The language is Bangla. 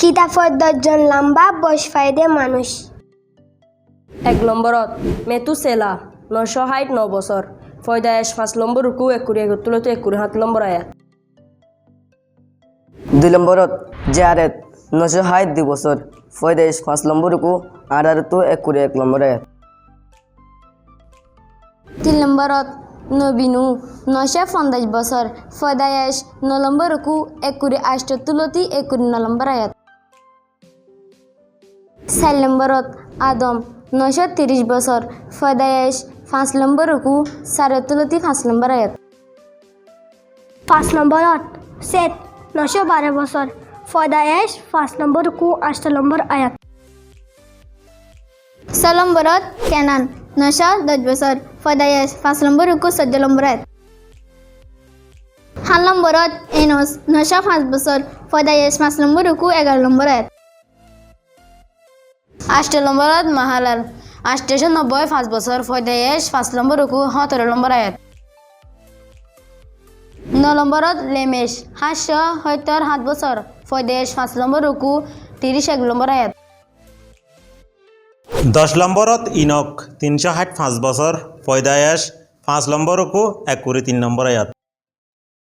কিতাপত 10জন লম্বা বয়স ফাইদে মানুষ। 1 নম্বরত মেতুসেলা 909 বছর ফয়দায়েশ 5 নম্বর রুকু 1 করে 7 নম্বর আয়াত। 2 নম্বরত জারেদ 902 বছর ফয়দায়েশ 5 নম্বর রুকু 1 করে 1 নম্বর আয়াত। 3 নম্বরত নবীনু 950 বছর ফয়দায়েশ 9 নম্বর রুকু 1 করে 1 করে 9 নম্বর আয়াত। 4 নম্বরত আদম 930 বছর ফয়দায়েশ 5 নম্বর রুকু 5 নম্বর আয়াত। 5 নম্বরত সেত 912 বছর ফয়দায়েশ 5 নম্বর রুকু 8 নম্বর আয়াত। 6 নম্বরত কেনান 910 বছর ফয়দায়েশ 5 নম্বর রুকু 14 নম্বর আয়াত। 7 নম্বরত এনোস 905 বছর ফয়দায়েশ 5 নম্বর রুকু 11 নম্বর আয়াত। 8 নম্বরত মাহালাল 895 বছর ফয়দায়েশ 5 নম্বর রুকু 17 নম্বর আয়াত। 9 নম্বরত লেমেশ 777 বছর ফয়দায়েশ 5 নম্বর রুকু 31 নম্বর আয়াত। 10 নম্বরত ইনক 365 বছর ফয়দায়েশ 5 নম্বর রুকু 1 করে 3 নম্বর আয়াত।